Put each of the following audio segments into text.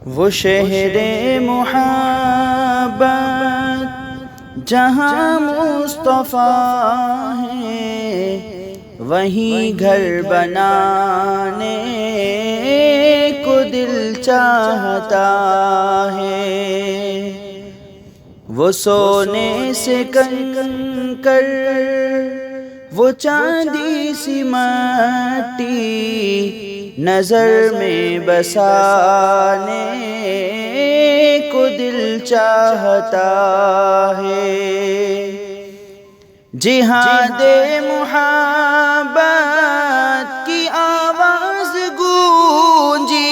وہ شہر محبت جہاں مصطفیٰ ہے، وہیں گھر بنانے کو دل چاہتا ہے۔ وہ سونے سے کنکر، وہ چاندی سی مٹی، نظر میں بسانے کو دل چاہتا ہے۔ جہاد محبت کی آواز گونجی،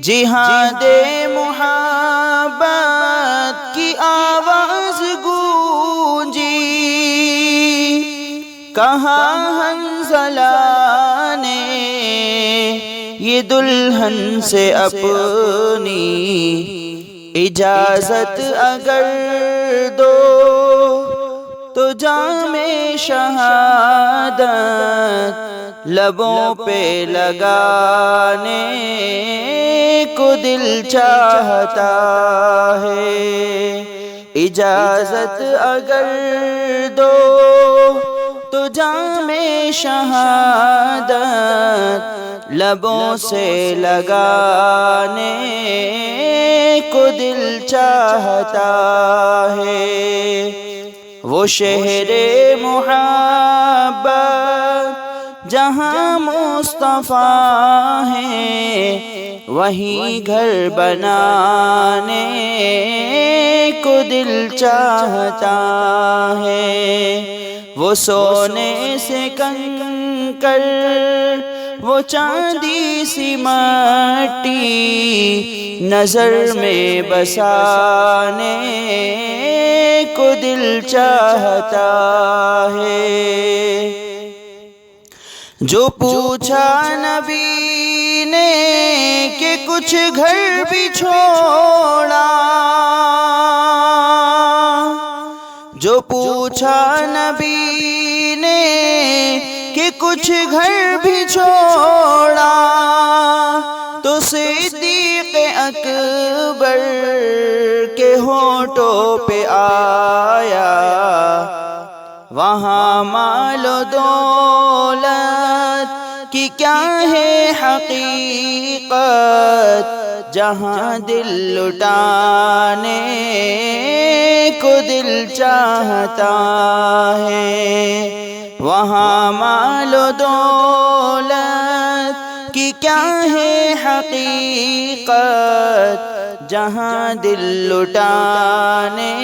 جہاد محبت کی آواز گونجی، کہاں حنظلہ نے یہ دلہن سے اپنی اجازت اگر دو تو جام شہادت لبوں پہ لگانے کو دل چاہتا ہے۔ اجازت اگر دو تو جام شہادت لبوں سے لگانے کو دل چاہتا ہے۔ وہ شہر محبت جہاں مصطفیٰ ہے، وہیں گھر بنانے کو دل چاہتا ہے۔ وہ سونے سے کنکر، وہ چاندی سی مٹی، نظر میں بسانے کو دل چاہتا ہے۔ جو پوچھا نبی نے کہ کچھ گھر بھی چھوڑا، جو پوچھا نبی نے کہ کچھ گھر بھی چھوڑا، تو صدیق اکبر کے ہونٹوں پہ آیا، وہاں مال و دولت کی کیا ہے حقیقت، جہاں دل لٹانے کو دل چاہتا ہے۔ وہاں مال و دولت کی کیا ہے حقیقت، جہاں دل لٹانے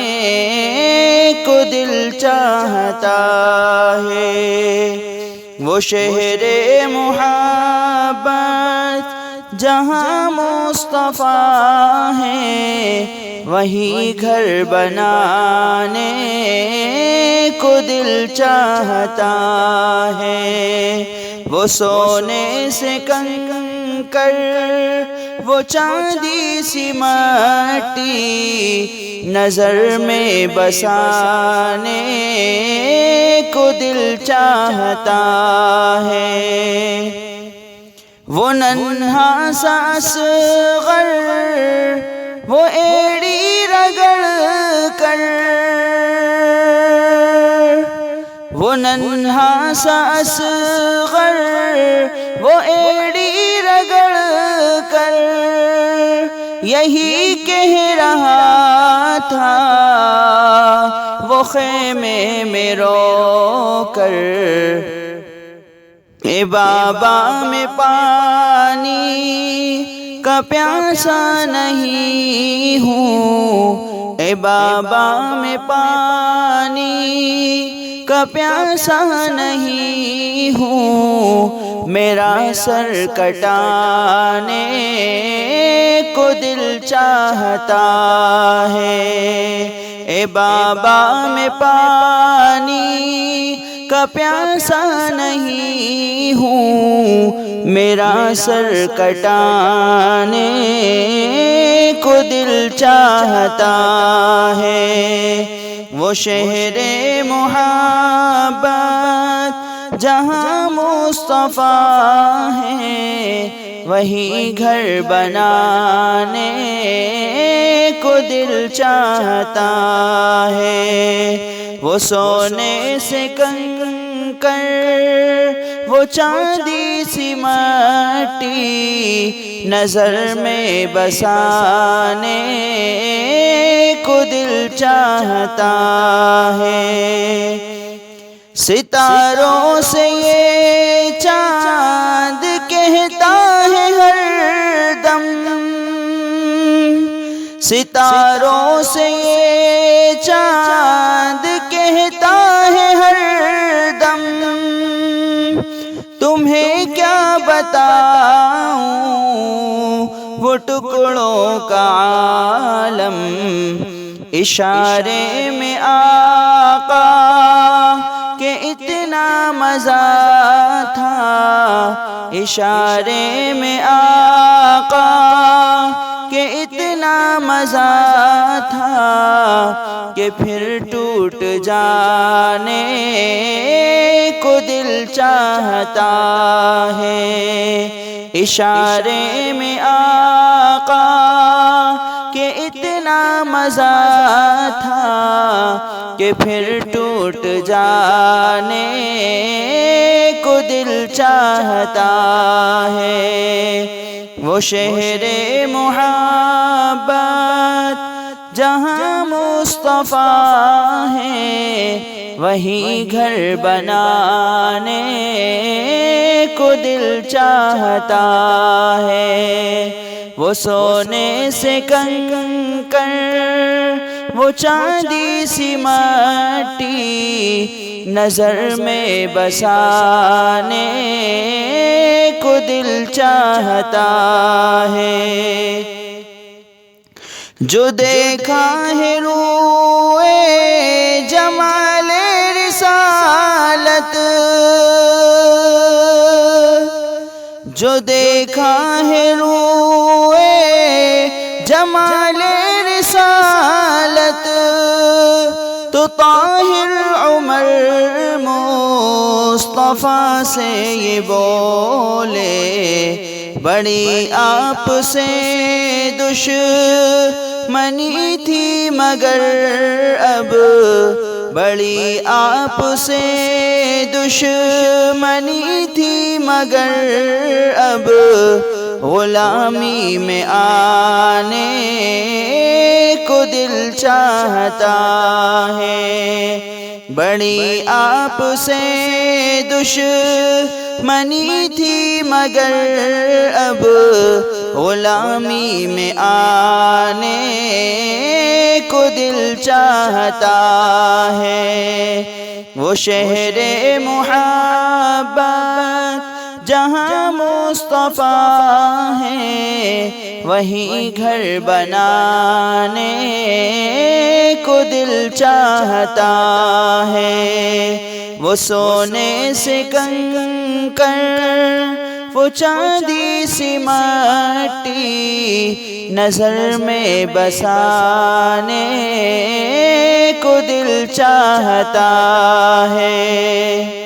کو دل چاہتا ہے۔ وہ شہر محبت جہاں مصطفیٰ ہے، وہیں گھر بنانے کو دل چاہتا ہے۔ وہ سونے سے کنکر، وہ چاندی سی مٹی، نظر میں بسانے کو دل چاہتا ہے۔ وہ ننھا سا اصغر، وہ ایڑی رگڑ کر، وہ ننھا سا اصغر، وہ ایڑی رگڑ کر یہی کہہ رہا تھا، وہ خیمے میں رو کر، اے بابا میں پانی کا پیاسا نہیں ہوں، اے بابا میں پانی کا پیاسا نہیں ہوں، میرا سر کٹانے کو دل چاہتا ہے۔ اے بابا میں پانی کا پیاسا نہیں ہوں، میرا سر کٹانے کو دل چاہتا ہے۔ وہ شہر محبت جہاں مصطفیٰ ہے، وہی گھر بنانے کو دل چاہتا ہے۔ وہ سونے سے کنکر، وہ چاندی سی مٹی نظر میں بسانے کو دل چاہتا ہے۔ ستاروں سے یہ چاند کہتا ہے ہر دم، ستاروں سے یہ چاند کہتا ہے ہر دم، تمہیں کیا بتاؤں وہ ٹکڑوں کا عالم، اشارے میں آقا کہ اتنا مزہ تھا، اشارے میں آقا کہ اتنا مزہ تھا کہ پھر ٹوٹ جانے کو دل چاہتا ہے۔ اشارے میں آقا کہ اتنا مزہ تھا کہ پھر ٹوٹ جانے کو دل چاہتا ہے۔ وہ شہر محبت جہاں مصطفیٰ ہے، وہیں گھر بنانے کو دل چاہتا ہے۔ وہ سونے سے کنکر، وہ چاندی سی مٹی نظر میں بسانے کو دل چاہتا ہے۔ جو دیکھا ہے روئے جمال رسالت، جو دیکھا ہے روئے جمال رسالت، تو طاہر عمر مصطفیٰ سے یہ بولے، بڑی آپ سے دشمنی تھی مگر اب، بڑی آپ سے دشمنی تھی مگر اب، غلامی میں آنے کو دل چاہتا ہے۔ بڑی آپ سے دشمنی تھی مگر اب، غلامی میں آنے کو دل چاہتا ہے۔ وہ شہر محبت جہاں مصطفیٰ ہے، وہیں گھر بنانے کو دل چاہتا ہے۔ وہ سونے سے کنکر، وہ چاندی سی مٹی نظر میں بسانے کو دل چاہتا ہے۔